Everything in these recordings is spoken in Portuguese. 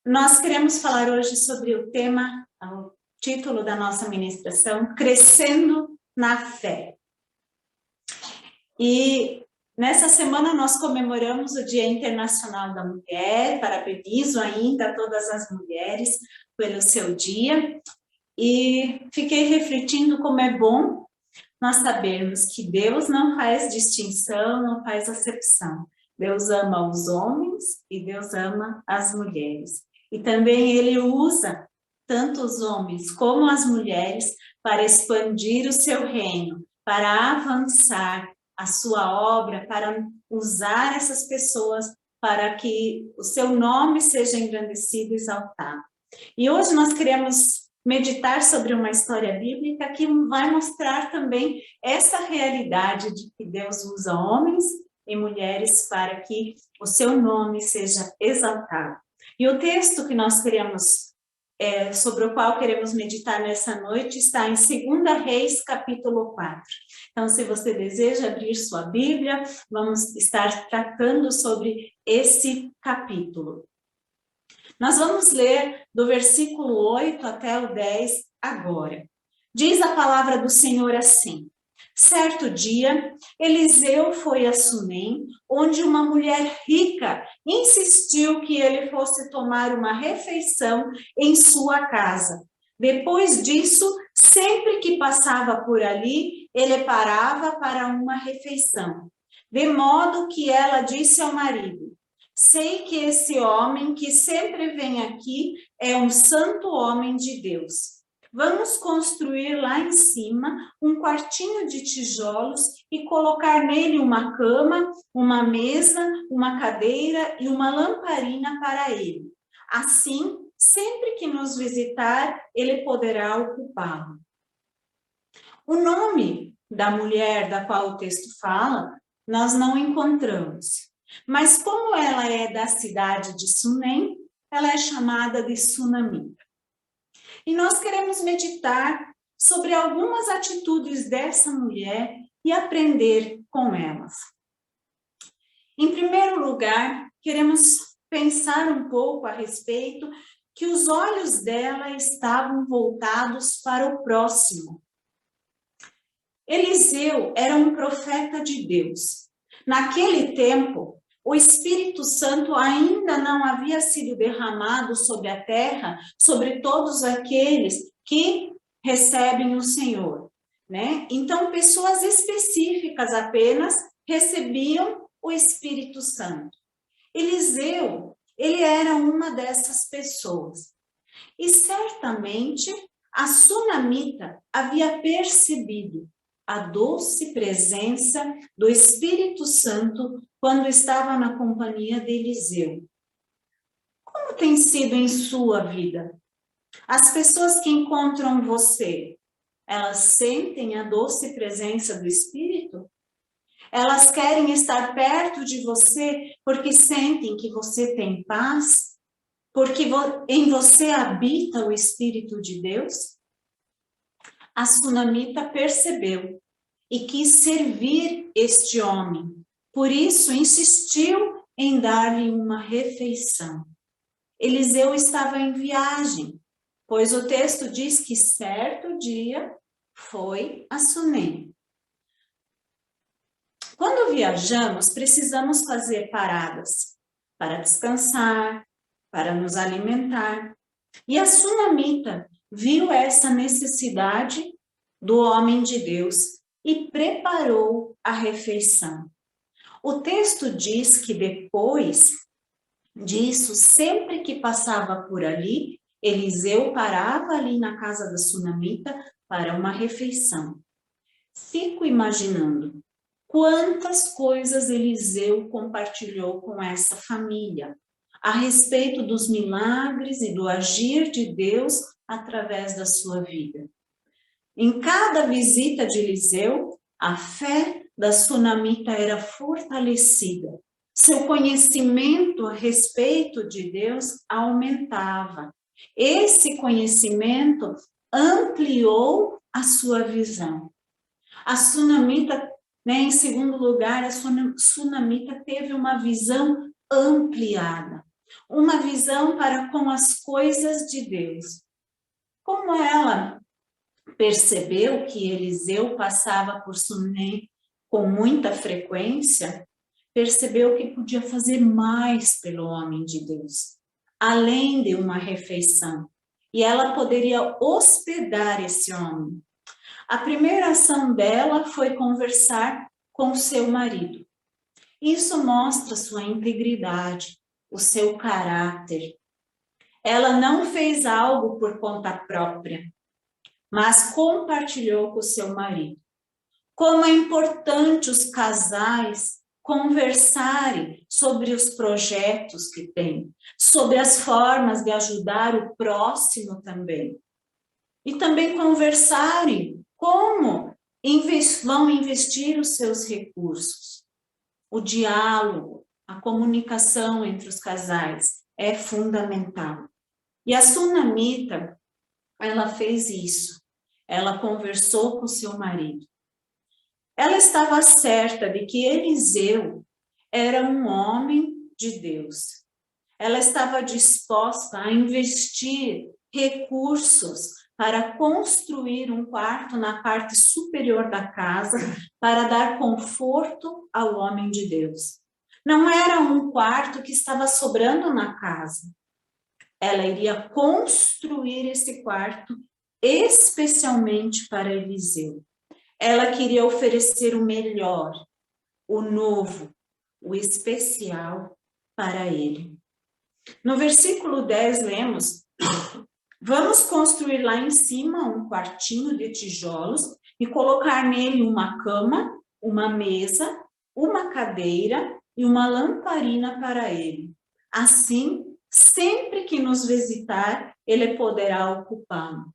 Nós queremos falar hoje sobre o tema, o título da nossa ministração, Crescendo na Fé. E nessa semana nós comemoramos o Dia Internacional da Mulher, parabenizo ainda a todas as mulheres pelo seu dia, e fiquei refletindo como é bom nós sabermos que Deus não faz distinção, não faz acepção. Deus ama os homens e Deus ama as mulheres. E também Ele usa tanto os homens como as mulheres para expandir o seu reino, para avançar a sua obra, para usar essas pessoas para que o seu nome seja engrandecido e exaltado. E hoje nós queremos meditar sobre uma história bíblica que vai mostrar também essa realidade de que Deus usa homens e mulheres para que o seu nome seja exaltado. E o texto que nós queremos, sobre o qual queremos meditar nessa noite, está em 2 Reis, capítulo 4. Então, se você deseja abrir sua Bíblia, vamos estar tratando sobre esse capítulo. Nós vamos ler do versículo 8 até o 10 agora. Diz a palavra do Senhor assim: certo dia, Eliseu foi a Sunem, onde uma mulher rica insistiu que ele fosse tomar uma refeição em sua casa. Depois disso, sempre que passava por ali, ele parava para uma refeição. De modo que ela disse ao marido: sei que esse homem que sempre vem aqui é um santo homem de Deus. Vamos construir lá em cima um quartinho de tijolos e colocar nele uma cama, uma mesa, uma cadeira e uma lamparina para ele. Assim, sempre que nos visitar, ele poderá ocupá-lo. O nome da mulher da qual o texto fala, nós não encontramos. Mas como ela é da cidade de Sunem, ela é chamada de Sunamita. E nós queremos meditar sobre algumas atitudes dessa mulher e aprender com elas. Em primeiro lugar, queremos pensar um pouco a respeito que os olhos dela estavam voltados para o próximo. Eliseu era um profeta de Deus. Naquele tempo, o Espírito Santo ainda não havia sido derramado sobre a terra, sobre todos aqueles que recebem o Senhor, né? Então, pessoas específicas apenas recebiam o Espírito Santo. Eliseu, ele era uma dessas pessoas. E certamente a Sunamita havia percebido a doce presença do Espírito Santo quando estava na companhia de Eliseu. Como tem sido em sua vida? As pessoas que encontram você, elas sentem a doce presença do Espírito? Elas querem estar perto de você porque sentem que você tem paz? Porque em você habita o Espírito de Deus? A Sunamita percebeu e quis servir este homem. Por isso, insistiu em dar-lhe uma refeição. Eliseu estava em viagem, pois o texto diz que certo dia foi a Sunem. Quando viajamos, precisamos fazer paradas para descansar, para nos alimentar. E a Sunamita viu essa necessidade do homem de Deus e preparou a refeição. O texto diz que depois disso, sempre que passava por ali, Eliseu parava ali na casa da Sunamita para uma refeição. Fico imaginando quantas coisas Eliseu compartilhou com essa família a respeito dos milagres e do agir de Deus através da sua vida. Em cada visita de Eliseu, a fé da Sunamita era fortalecida. Seu conhecimento a respeito de Deus aumentava. Esse conhecimento ampliou a sua visão. A Sunamita, em segundo lugar, a Sunamita teve uma visão ampliada. uma visão para com as coisas de Deus. Como ela percebeu que Eliseu passava por Sunem com muita frequência, percebeu que podia fazer mais pelo homem de Deus, além de uma refeição. E ela poderia hospedar esse homem. A primeira ação dela foi conversar com seu marido. Isso mostra sua integridade, o seu caráter. Ela não fez algo por conta própria, mas compartilhou com seu marido. Como é importante os casais conversarem sobre os projetos que têm, sobre as formas de ajudar o próximo também. E também conversarem como vão investir os seus recursos. O diálogo, a comunicação entre os casais é fundamental. E a sunamita, ela fez isso. Ela conversou com seu marido. Ela estava certa de que Eliseu era um homem de Deus. Ela estava disposta a investir recursos para construir um quarto na parte superior da casa para dar conforto ao homem de Deus. Não era um quarto que estava sobrando na casa. Ela iria construir esse quarto especialmente para Eliseu. Ela queria oferecer o melhor, o novo, o especial para ele. No versículo 10 lemos: vamos construir lá em cima um quartinho de tijolos e colocar nele uma cama, uma mesa, uma cadeira e uma lamparina para ele. Assim, sempre que nos visitar, ele poderá ocupá-lo.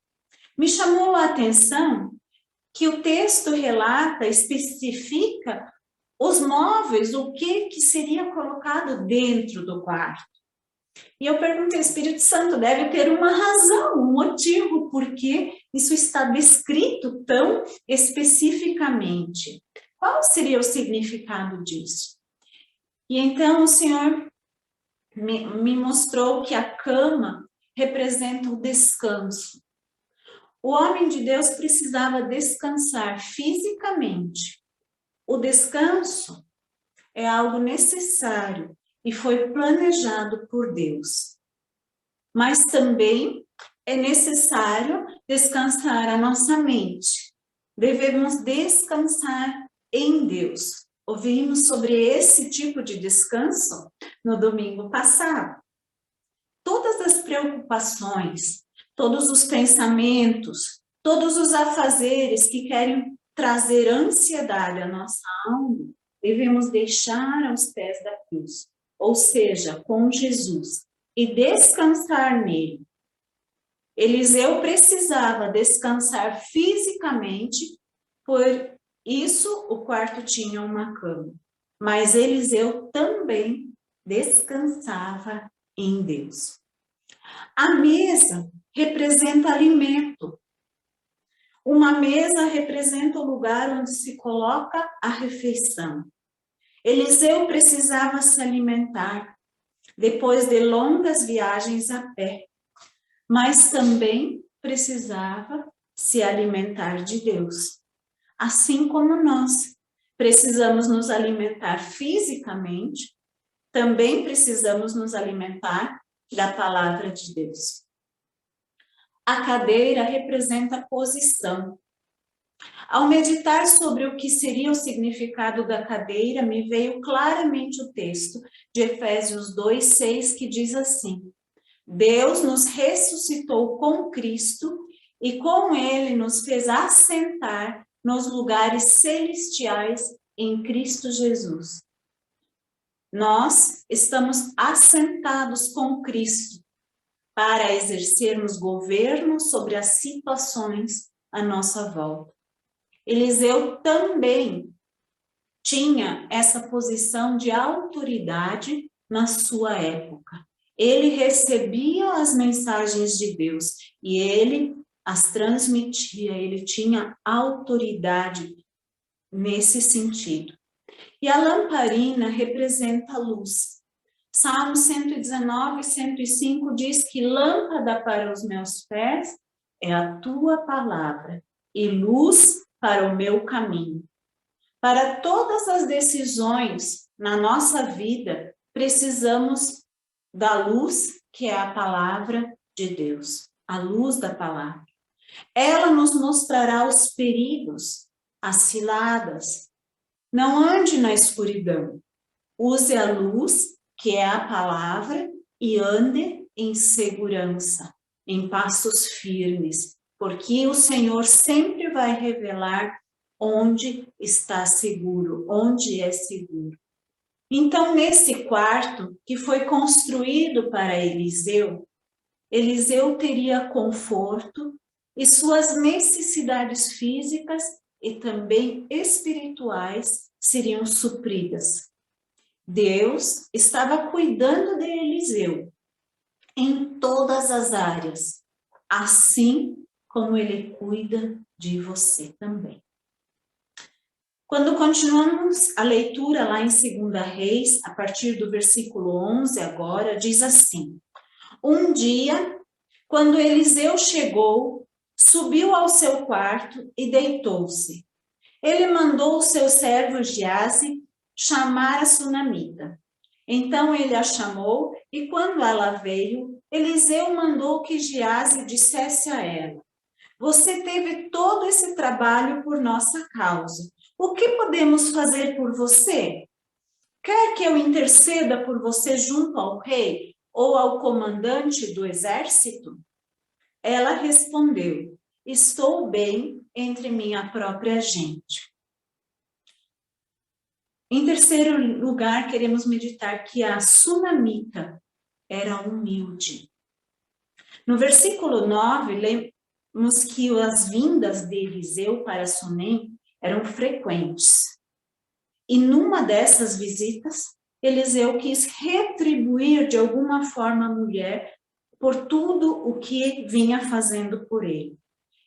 Me chamou a atenção que o texto relata, especifica os móveis, o que seria colocado dentro do quarto. E eu perguntei, Espírito Santo, deve ter uma razão, um motivo, porque isso está descrito tão especificamente. Qual seria o significado disso? E então o Senhor me mostrou que a cama representa o descanso. O homem de Deus precisava descansar fisicamente. O descanso é algo necessário e foi planejado por Deus. Mas também é necessário descansar a nossa mente. Devemos descansar em Deus. Ouvimos sobre esse tipo de descanso no domingo passado. Todas as preocupações, todos os pensamentos, todos os afazeres que querem trazer ansiedade à nossa alma, devemos deixar aos pés da cruz, ou seja, com Jesus, e descansar nele. Eliseu precisava descansar fisicamente, por isso o quarto tinha uma cama, mas Eliseu também descansava em Deus. A mesa representa alimento. Uma mesa representa o lugar onde se coloca a refeição. Eliseu precisava se alimentar depois de longas viagens a pé, mas também precisava se alimentar de Deus. Assim como nós precisamos nos alimentar fisicamente, também precisamos nos alimentar da palavra de Deus. A cadeira representa a posição. Ao meditar sobre o que seria o significado da cadeira, me veio claramente o texto de Efésios 2:6, que diz assim: Deus nos ressuscitou com Cristo e com ele nos fez assentar nos lugares celestiais em Cristo Jesus. Nós estamos assentados com Cristo para exercermos governo sobre as situações à nossa volta. Eliseu também tinha essa posição de autoridade na sua época. Ele recebia as mensagens de Deus e ele as transmitia, ele tinha autoridade nesse sentido. E a lamparina representa a luz. Salmo 119, 105 diz que lâmpada para os meus pés é a tua palavra e luz para o meu caminho. Para todas as decisões na nossa vida, precisamos da luz que é a palavra de Deus, a luz da palavra. Ela nos mostrará os perigos, as ciladas. Não ande na escuridão. Use a luz, que é a palavra, e ande em segurança, em passos firmes, porque o Senhor sempre vai revelar onde está seguro, onde é seguro. Então, nesse quarto que foi construído para Eliseu, Eliseu teria conforto e suas necessidades físicas e também espirituais seriam supridas. Deus estava cuidando de Eliseu em todas as áreas, assim como Ele cuida de você também. Quando continuamos a leitura lá em 2 Reis, a partir do versículo 11 agora, diz assim: Um dia, quando Eliseu chegou, subiu ao seu quarto e deitou-se. Ele mandou o seu servo Giazi chamar a sunamita. Então ele a chamou e quando ela veio, Eliseu mandou que Giazi dissesse a ela: Você teve todo esse trabalho por nossa causa. O que podemos fazer por você? Quer que eu interceda por você junto ao rei ou ao comandante do exército? Ela respondeu: Estou bem entre minha própria gente. Em terceiro lugar, queremos meditar que a sunamita era humilde. No versículo 9, lemos que as vindas de Eliseu para Sunem eram frequentes. E numa dessas visitas, Eliseu quis retribuir de alguma forma a mulher por tudo o que vinha fazendo por ele.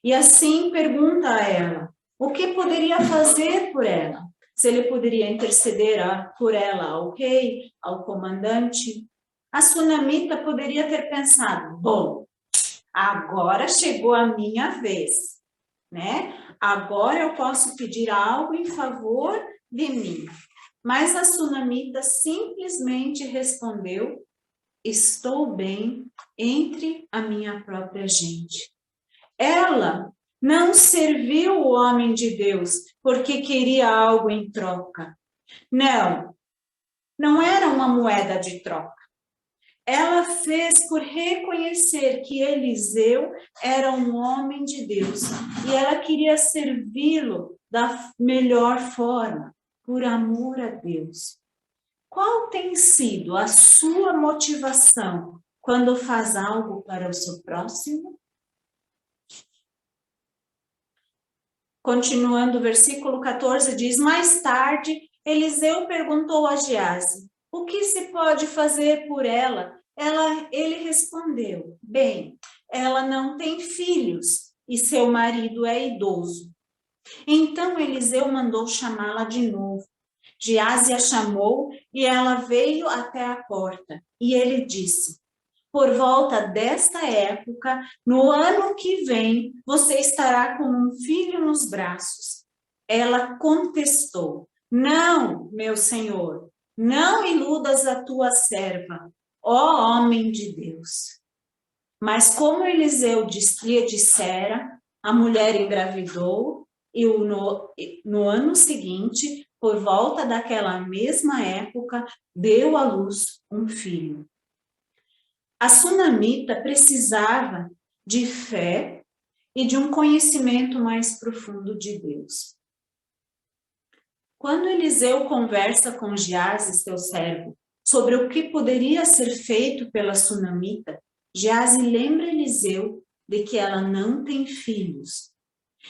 E assim pergunta a ela, o que poderia fazer por ela? Se ele poderia interceder por ela ao rei, ao comandante. A sunamita poderia ter pensado, bom, agora chegou a minha vez, né? Agora eu posso pedir algo em favor de mim. Mas a sunamita simplesmente respondeu, estou bem entre a minha própria gente. Ela não serviu o homem de Deus porque queria algo em troca. Não, não era uma moeda de troca. Ela fez por reconhecer que Eliseu era um homem de Deus e ela queria servi-lo da melhor forma, por amor a Deus. Qual tem sido a sua motivação quando faz algo para o seu próximo? Continuando, o versículo 14 diz, mais tarde, Eliseu perguntou a Giazi, o que se pode fazer por ela? Ele respondeu, bem, ela não tem filhos e seu marido é idoso. Então Eliseu mandou chamá-la de novo. Giazi a chamou e ela veio até a porta. E ele disse, por volta desta época, no ano que vem, você estará com um filho nos braços. Ela contestou, não, meu senhor, não iludas a tua serva, ó homem de Deus. Mas como Eliseu lhe dissera, a mulher engravidou e no ano seguinte, por volta daquela mesma época, deu à luz um filho. A sunamita precisava de fé e de um conhecimento mais profundo de Deus. Quando Eliseu conversa com Giazi, seu servo, sobre o que poderia ser feito pela sunamita, Giazi lembra Eliseu de que ela não tem filhos.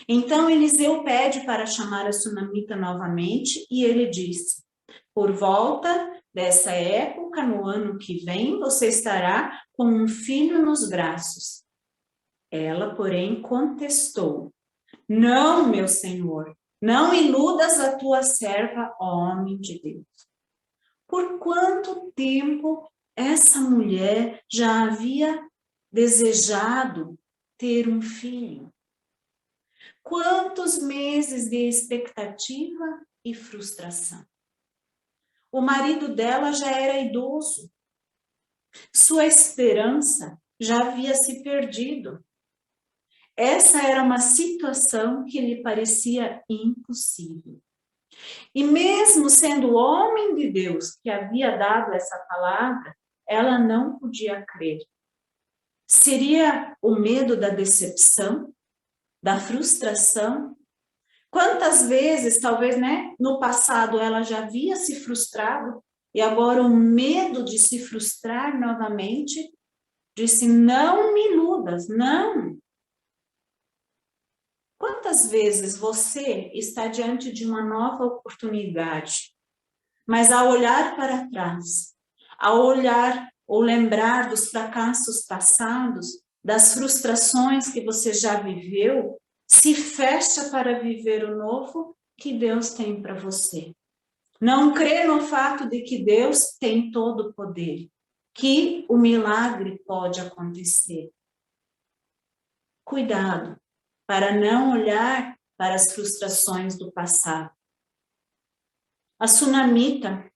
Então Eliseu pede para chamar a sunamita novamente e ele disse, por volta dessa época, no ano que vem, você estará com um filho nos braços. Ela, porém, contestou, não, meu senhor, não iludas a tua serva, ó homem de Deus. por quanto tempo essa mulher já havia desejado ter um filho. Quantos meses de expectativa e frustração. O marido dela já era idoso. Sua esperança já havia se perdido. Essa era uma situação que lhe parecia impossível. E mesmo sendo o homem de Deus que havia dado essa palavra, ela não podia crer. Seria o medo da decepção, da frustração? Quantas vezes, talvez, no passado ela já havia se frustrado e agora o medo de se frustrar novamente disse: não me iludas, não. Quantas vezes você está diante de uma nova oportunidade, mas ao olhar para trás, ao olhar ou lembrar dos fracassos passados, das frustrações que você já viveu, se fecha para viver o novo que Deus tem para você. Não crê no fato de que Deus tem todo o poder, que o milagre pode acontecer. Cuidado para não olhar para as frustrações do passado. A sunamita,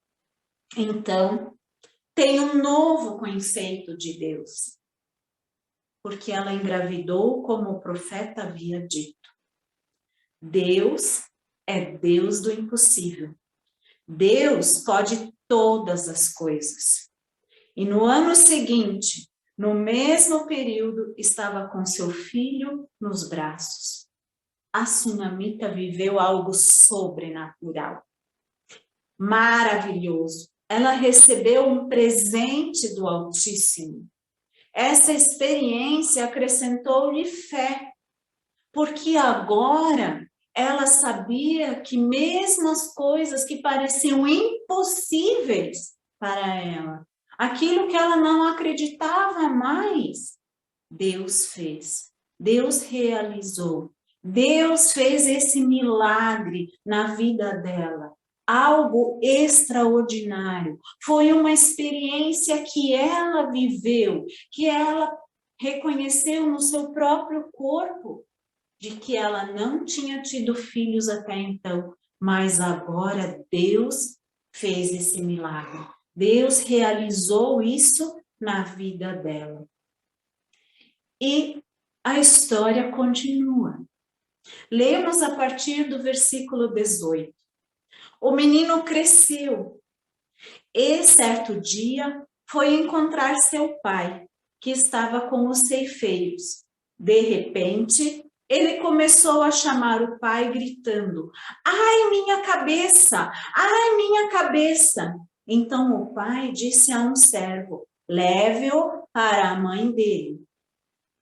então, tem um novo conceito de Deus, porque ela engravidou como o profeta havia dito. Deus é Deus do impossível. Deus pode todas as coisas. E no ano seguinte, no mesmo período, estava com seu filho nos braços. A sunamita viveu algo sobrenatural, maravilhoso. Ela recebeu um presente do Altíssimo. Essa experiência acrescentou-lhe fé, porque agora ela sabia que mesmo as coisas que pareciam impossíveis para ela, aquilo que ela não acreditava mais, Deus fez, Deus realizou, Deus fez esse milagre na vida dela. Algo extraordinário. Foi uma experiência que ela viveu, que ela reconheceu no seu próprio corpo, de que ela não tinha tido filhos até então, mas agora Deus fez esse milagre. Deus realizou isso na vida dela. E a história continua. Lemos a partir do versículo 18. O menino cresceu e, certo dia, foi encontrar seu pai, que estava com os ceifeiros. De repente, ele começou a chamar o pai, gritando: ai, minha cabeça! Ai, minha cabeça! Então o pai disse a um servo: leve-o para a mãe dele.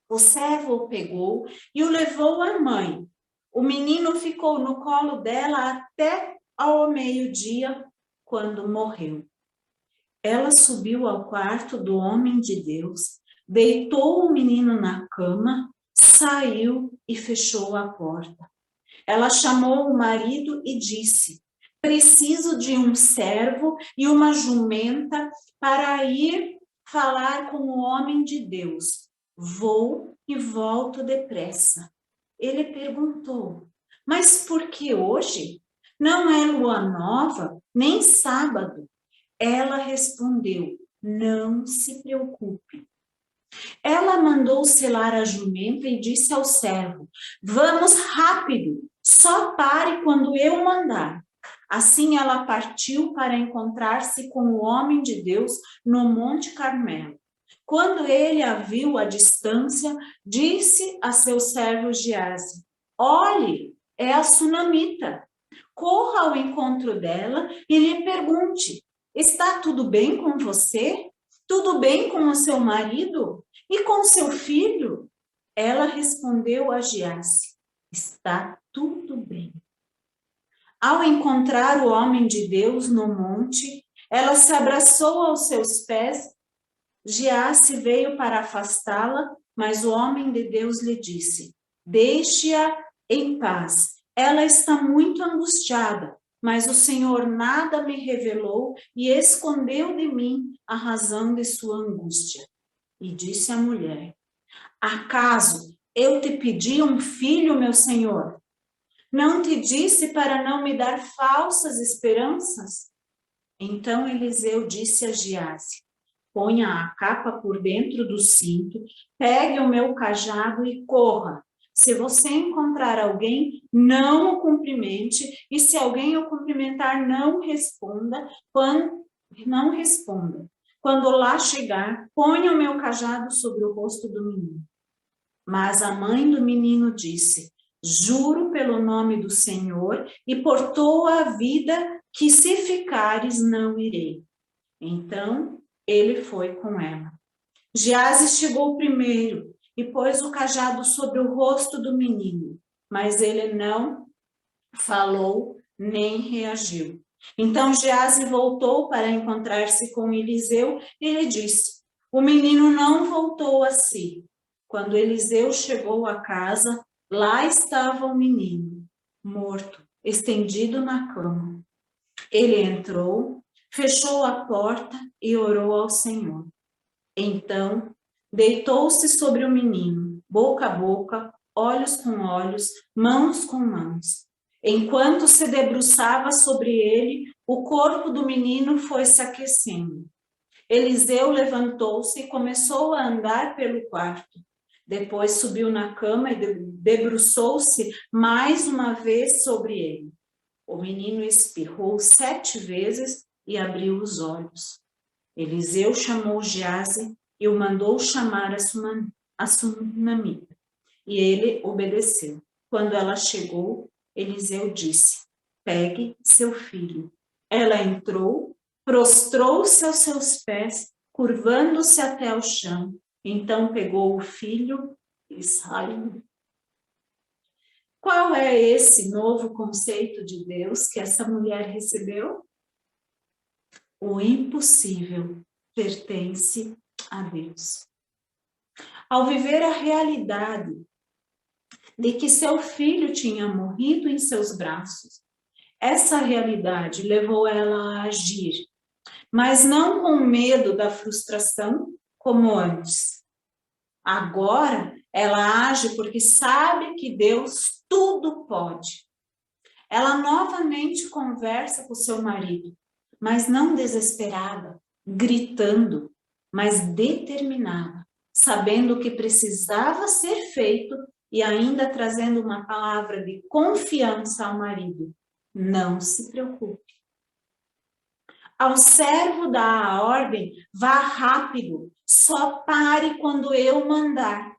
O servo o pegou e o levou à mãe. O menino ficou no colo dela até ao meio-dia, quando morreu. Ela subiu ao quarto do homem de Deus, deitou o menino na cama, saiu e fechou a porta. Ela chamou o marido e disse: preciso de um servo e uma jumenta para ir falar com o homem de Deus. Vou e volto depressa. Ele perguntou: mas por que hoje? Não é lua nova, nem sábado. Ela respondeu: não se preocupe. Ela mandou selar a jumenta e disse ao servo: vamos rápido, só pare quando eu mandar. Assim ela partiu para encontrar-se com o homem de Deus no Monte Carmelo. Quando ele a viu à distância, disse a seu servo Geazi: olhe, é a sunamita. Corra ao encontro dela e lhe pergunte: está tudo bem com você? Tudo bem com o seu marido? E com seu filho? Ela respondeu a Geazi: está tudo bem. Ao encontrar o homem de Deus no monte, ela se abraçou aos seus pés. Geazi veio para afastá-la, mas o homem de Deus lhe disse: deixe-a em paz. Ela está muito angustiada, mas o Senhor nada me revelou e escondeu de mim a razão de sua angústia. E disse a mulher: acaso eu te pedi um filho, meu senhor? Não te disse para não me dar falsas esperanças? Então Eliseu disse a Giazi: ponha a capa por dentro do cinto, pegue o meu cajado e corra. Se você encontrar alguém, não o cumprimente, e se alguém o cumprimentar, não responda. Quando lá chegar, ponha o meu cajado sobre o rosto do menino. Mas a mãe do menino disse: juro pelo nome do Senhor e por tua vida que se ficares não irei. Então ele foi com ela. Giazi chegou primeiro e pôs o cajado sobre o rosto do menino, mas ele não falou nem reagiu. Então Giazi voltou para encontrar-se com Eliseu e lhe disse: o menino não voltou a si. Quando Eliseu chegou à casa, lá estava o menino, morto, estendido na cama. Ele entrou, fechou a porta e orou ao Senhor. Então, deitou-se sobre o menino, boca a boca, olhos com olhos, mãos com mãos. Enquanto se debruçava sobre ele, o corpo do menino foi se aquecendo. Eliseu levantou-se e começou a andar pelo quarto. Depois subiu na cama e debruçou-se mais uma vez sobre ele. O menino espirrou 7 vezes e abriu os olhos. Eliseu chamou Giazi e o mandou chamar a sunamita. E ele obedeceu. Quando ela chegou, Eliseu disse: pegue seu filho. Ela entrou, prostrou-se aos seus pés, curvando-se até o chão. Então pegou o filho e saiu. Qual é esse novo conceito de Deus que essa mulher recebeu? O impossível pertence a Deus. Ao viver a realidade de que seu filho tinha morrido em seus braços, essa realidade levou ela a agir, mas não com medo da frustração como antes. Agora ela age porque sabe que Deus tudo pode. Ela novamente conversa com seu marido, mas não desesperada, gritando, mas determinada, sabendo o que precisava ser feito e ainda trazendo uma palavra de confiança ao marido. Não se preocupe. Ao servo dá a ordem: vá rápido, só pare quando eu mandar.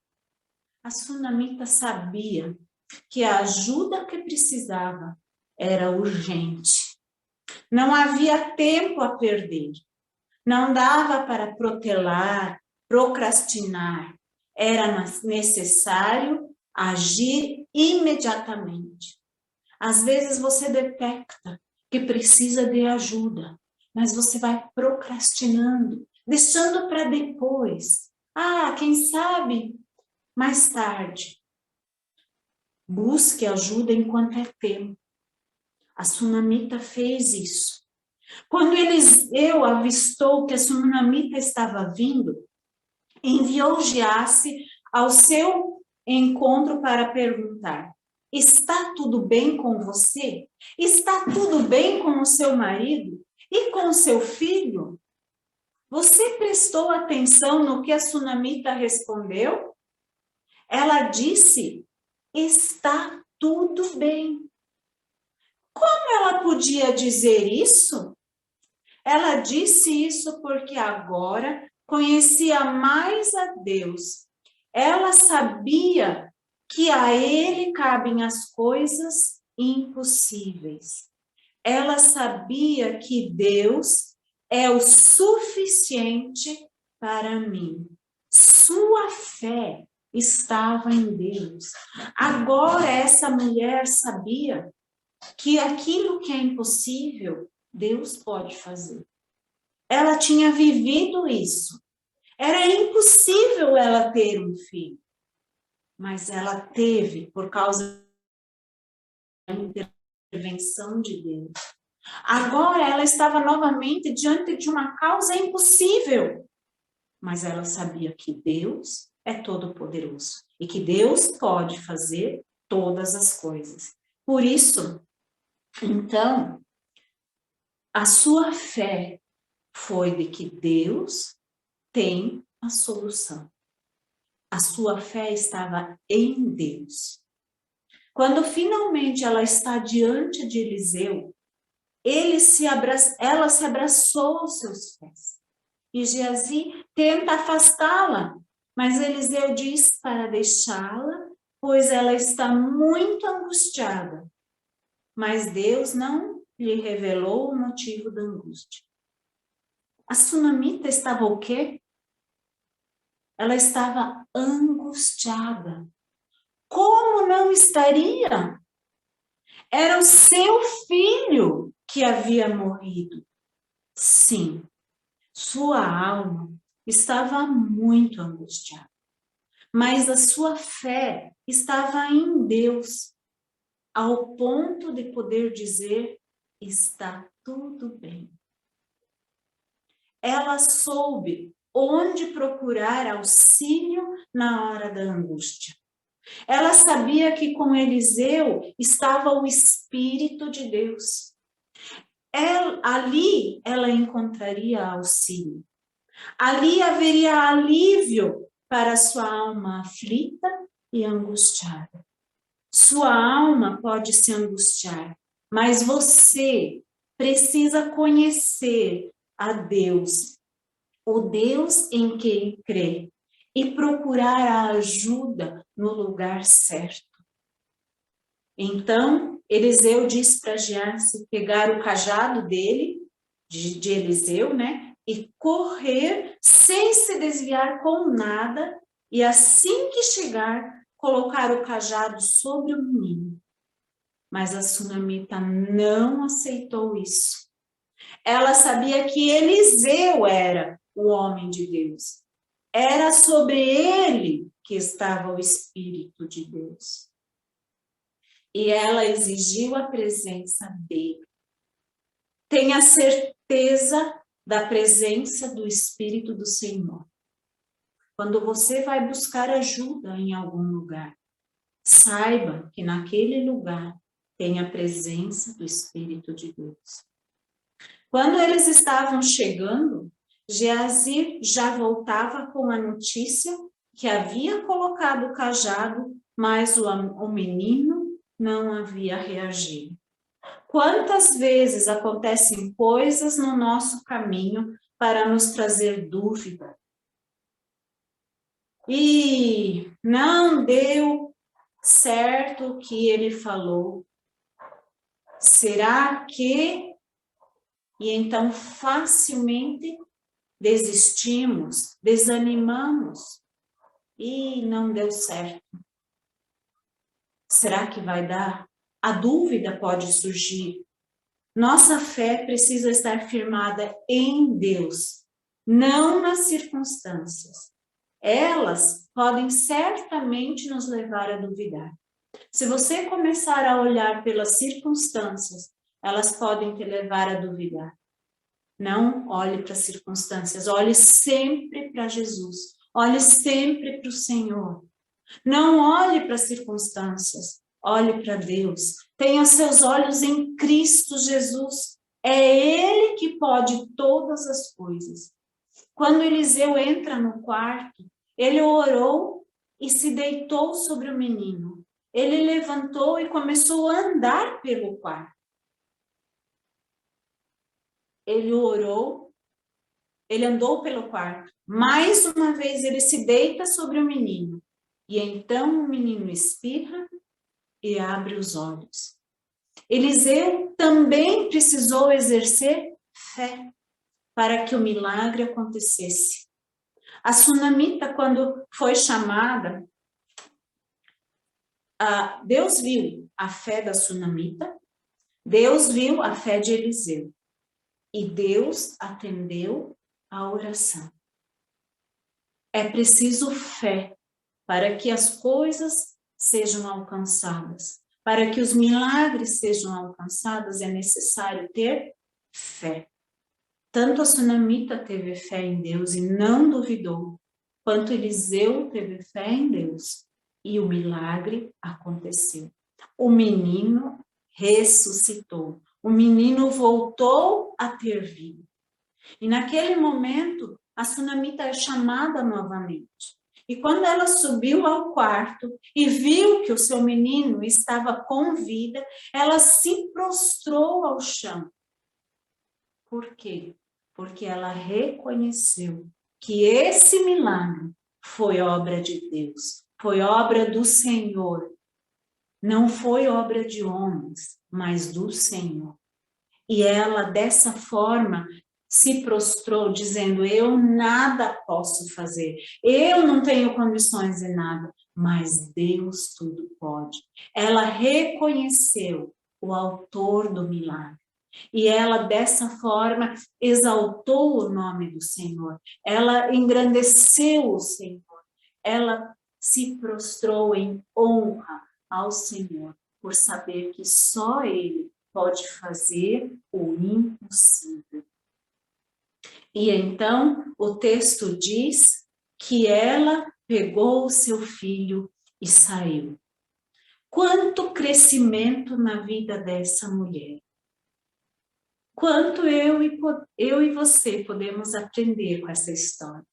A sunamita sabia que a ajuda que precisava era urgente. Não havia tempo a perder. Não dava para protelar, procrastinar. Era necessário agir imediatamente. Às vezes você detecta que precisa de ajuda, mas você vai procrastinando, deixando para depois. Quem sabe mais tarde. Busque ajuda enquanto é tempo. A sunamita fez isso. Quando Eliseu avistou que a sunamita estava vindo, enviou Giazi ao seu encontro para perguntar: está tudo bem com você? Está tudo bem com o seu marido? E com o seu filho? Você prestou atenção no que a sunamita respondeu? Ela disse: está tudo bem. Como ela podia dizer isso? Ela disse isso porque agora conhecia mais a Deus. Ela sabia que a Ele cabem as coisas impossíveis. Ela sabia que Deus é o suficiente para mim. Sua fé estava em Deus. Agora essa mulher sabia que aquilo que é impossível, Deus pode fazer. Ela tinha vivido isso. Era impossível ela ter um filho, mas ela teve por causa da intervenção de Deus. Agora ela estava novamente diante de uma causa impossível, mas ela sabia que Deus é todo-poderoso e que Deus pode fazer todas as coisas. Por isso, então, a sua fé foi de que Deus tem a solução. A sua fé estava em Deus. Quando finalmente ela está diante de Eliseu, ela se abraçou aos seus pés. E Geazi tenta afastá-la, mas Eliseu diz para deixá-la, pois ela está muito angustiada. Mas Deus não lhe revelou o motivo da angústia. A sunamita estava o quê? Ela estava angustiada. Como não estaria? Era o seu filho que havia morrido. Sim, sua alma estava muito angustiada, mas a sua fé estava em Deus, ao ponto de poder dizer: está tudo bem. Ela soube onde procurar auxílio na hora da angústia. Ela sabia que com Eliseu estava o Espírito de Deus. Ali ela encontraria auxílio. Ali haveria alívio para sua alma aflita e angustiada. Sua alma pode se angustiar, mas você precisa conhecer a Deus, o Deus em quem crê, e procurar a ajuda no lugar certo. Então, Eliseu diz para Geazi pegar o cajado dele, de Eliseu, né? E correr sem se desviar com nada, e assim que chegar, colocar o cajado sobre o menino. Mas a sunamita não aceitou isso. Ela sabia que Eliseu era o homem de Deus. Era sobre ele que estava o Espírito de Deus. E ela exigiu a presença dele. Tenha certeza da presença do Espírito do Senhor. Quando você vai buscar ajuda em algum lugar, saiba que naquele lugar tem a presença do Espírito de Deus. Quando eles estavam chegando, Geazi já voltava com a notícia que havia colocado o cajado, mas o menino não havia reagido. Quantas vezes acontecem coisas no nosso caminho para nos trazer dúvida? E não deu certo o que ele falou. Será que? E então facilmente desistimos, desanimamos e não deu certo. Será que vai dar? A dúvida pode surgir. Nossa fé precisa estar firmada em Deus, não nas circunstâncias. Elas podem certamente nos levar a duvidar. Se você começar a olhar pelas circunstâncias, elas podem te levar a duvidar. Não olhe para as circunstâncias, olhe sempre para Jesus, olhe sempre para o Senhor. Não olhe para as circunstâncias, olhe para Deus. Tenha seus olhos em Cristo Jesus. É Ele que pode todas as coisas. Quando Eliseu entra no quarto, ele orou e se deitou sobre o menino. Ele levantou e começou a andar pelo quarto. Ele orou, ele andou pelo quarto. Mais uma vez ele se deita sobre o menino. E então o menino espirra e abre os olhos. Eliseu também precisou exercer fé para que o milagre acontecesse. A sunamita, quando foi chamada, Deus viu a fé da sunamita, Deus viu a fé de Eliseu e Deus atendeu a oração. É preciso fé para que as coisas sejam alcançadas. Para que os milagres sejam alcançados, é necessário ter fé. Tanto a sunamita teve fé em Deus e não duvidou, quanto Eliseu teve fé em Deus e o milagre aconteceu. O menino ressuscitou. O menino voltou a ter vida. E naquele momento, a sunamita é chamada novamente. E quando ela subiu ao quarto e viu que o seu menino estava com vida, ela se prostrou ao chão. Por quê? Porque ela reconheceu que esse milagre foi obra de Deus, foi obra do Senhor. Não foi obra de homens, mas do Senhor. E ela, dessa forma, se prostrou, dizendo: eu nada posso fazer, eu não tenho condições de nada, mas Deus tudo pode. Ela reconheceu o autor do milagre. E ela, dessa forma, exaltou o nome do Senhor. Ela engrandeceu o Senhor. Ela se prostrou em honra ao Senhor, por saber que só Ele pode fazer o impossível. E então o texto diz que ela pegou o seu filho e saiu. Quanto crescimento na vida dessa mulher! Quanto eu e você podemos aprender com essa história.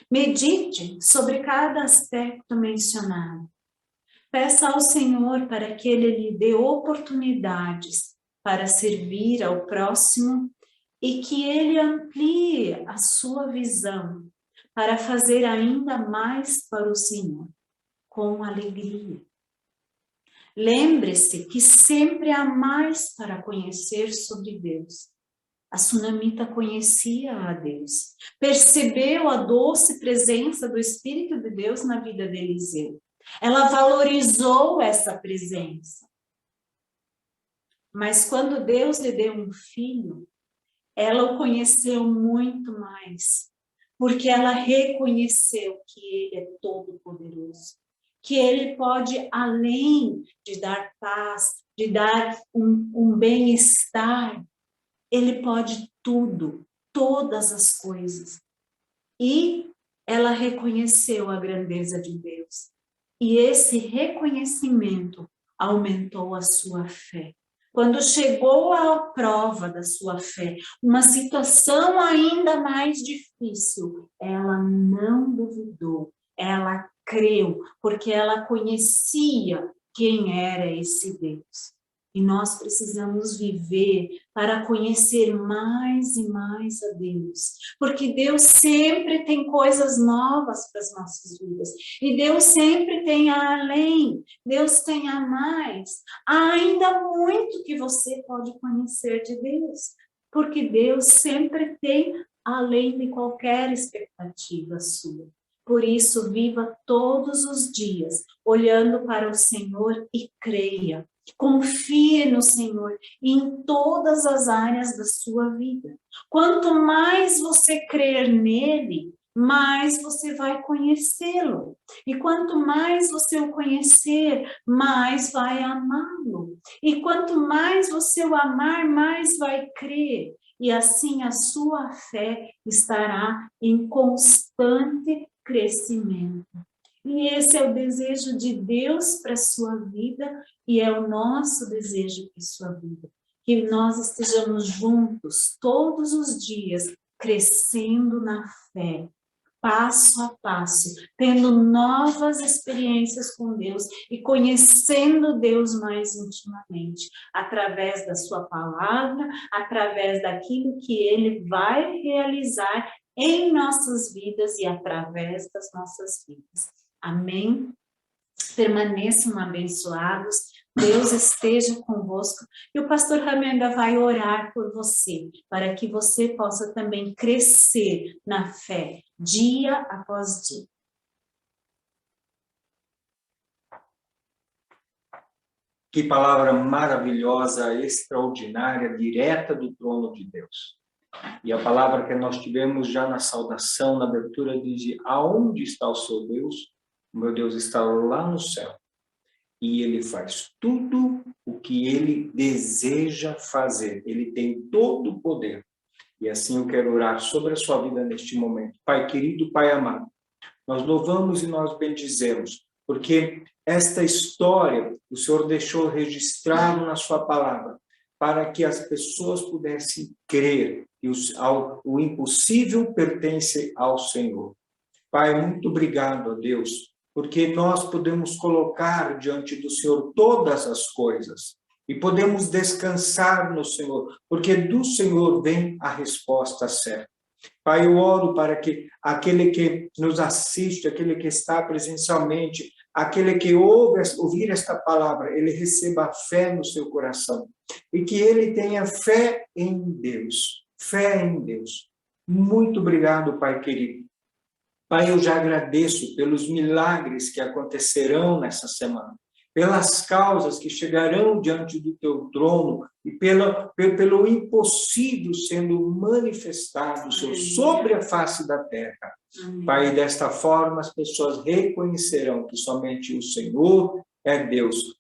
Medite sobre cada aspecto mencionado. Peça ao Senhor para que Ele lhe dê oportunidades para servir ao próximo e que Ele amplie a sua visão para fazer ainda mais para o Senhor, com alegria. Lembre-se que sempre há mais para conhecer sobre Deus. A sunamita conhecia a Deus, percebeu a doce presença do Espírito de Deus na vida de Eliseu. Ela valorizou essa presença. Mas quando Deus lhe deu um filho, ela o conheceu muito mais, porque ela reconheceu que Ele é todo-poderoso, que Ele pode, além de dar paz, de dar um bem-estar, Ele pode tudo, todas as coisas. E ela reconheceu a grandeza de Deus. E esse reconhecimento aumentou a sua fé. Quando chegou à prova da sua fé, uma situação ainda mais difícil, ela não duvidou, ela creu, porque ela conhecia quem era esse Deus. E nós precisamos viver para conhecer mais e mais a Deus. Porque Deus sempre tem coisas novas para as nossas vidas. E Deus sempre tem a além. Deus tem a mais. Há ainda muito que você pode conhecer de Deus. Porque Deus sempre tem além de qualquer expectativa sua. Por isso, viva todos os dias olhando para o Senhor e creia. Confie no Senhor em todas as áreas da sua vida. Quanto mais você crer nele, mais você vai conhecê-lo. E quanto mais você o conhecer, mais vai amá-lo. E quanto mais você o amar, mais vai crer. E assim a sua fé estará em constante crescimento. E esse é o desejo de Deus para a sua vida e é o nosso desejo para a sua vida. Que nós estejamos juntos todos os dias, crescendo na fé, passo a passo, tendo novas experiências com Deus e conhecendo Deus mais intimamente, através da sua palavra, através daquilo que Ele vai realizar em nossas vidas e através das nossas vidas. Amém? Permaneçam abençoados, Deus esteja convosco e o pastor Rami ainda vai orar por você, para que você possa também crescer na fé, dia após dia. Que palavra maravilhosa, extraordinária, direta do trono de Deus. E a palavra que nós tivemos já na saudação, na abertura, diz: aonde está o seu Deus? O meu Deus está lá no céu. e Ele faz tudo o que Ele deseja fazer. Ele tem todo o poder. E assim eu quero orar sobre a sua vida neste momento. Pai querido, Pai amado, nós louvamos e nós bendizemos, porque esta história o Senhor deixou registrado na sua palavra, para que as pessoas pudessem crer que o impossível pertence ao Senhor. Pai, muito obrigado a Deus, porque nós podemos colocar diante do Senhor todas as coisas e podemos descansar no Senhor, porque do Senhor vem a resposta certa. Pai, eu oro para que aquele que nos assiste, aquele que está presencialmente, aquele que ouvir esta palavra, ele receba fé no seu coração e que ele tenha fé em Deus. Fé em Deus. Muito obrigado, Pai querido. Pai, eu já agradeço pelos milagres que acontecerão nessa semana, pelas causas que chegarão diante do teu trono e pelo impossível sendo manifestado, Senhor, sobre a face da terra. Amém. Pai, desta forma as pessoas reconhecerão que somente o Senhor é Deus.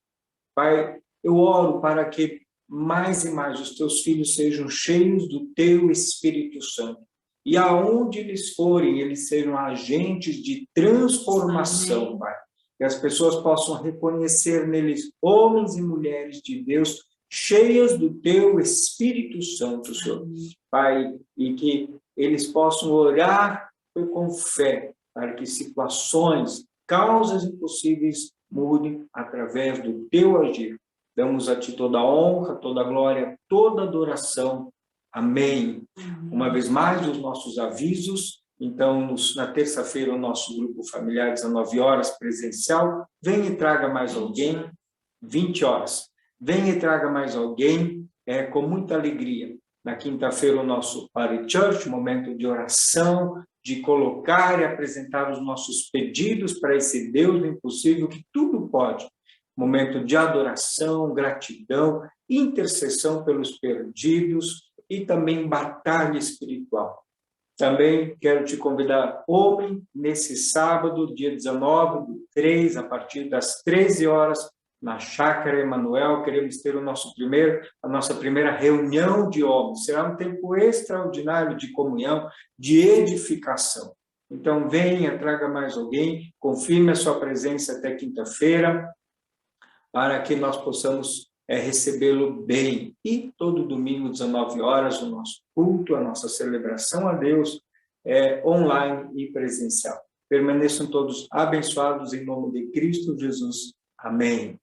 Pai, eu oro para que mais e mais os teus filhos sejam cheios do teu Espírito Santo. E aonde eles forem, eles sejam agentes de transformação, amém, Pai. Que as pessoas possam reconhecer neles homens e mulheres de Deus, cheias do teu Espírito Santo, Senhor. Amém. Pai, e que eles possam orar com fé, para que situações, causas impossíveis mudem através do teu agir. Damos a ti toda a honra, toda a glória, toda a adoração. Amém. Uma vez mais, os nossos avisos. Então, na terça-feira, o nosso grupo familiar, 19 horas, presencial. Venha e traga mais alguém, 20 horas. Venha e traga mais alguém, com muita alegria. Na quinta-feira, o nosso Party Church, momento de oração, de colocar e apresentar os nossos pedidos para esse Deus do impossível, que tudo pode. Momento de adoração, gratidão, intercessão pelos perdidos, e também batalha espiritual. Também quero te convidar, homem, nesse sábado, dia 19/3, a partir das 13 horas, na Chácara Emanuel, queremos ter a nossa primeira reunião de homens. Será um tempo extraordinário de comunhão, de edificação. Então, venha, traga mais alguém, confirme a sua presença até quinta-feira, para que nós possamos recebê-lo bem. E todo domingo, 19 horas, o nosso culto, a nossa celebração a Deus, online e presencial. Permaneçam todos abençoados em nome de Cristo Jesus. Amém.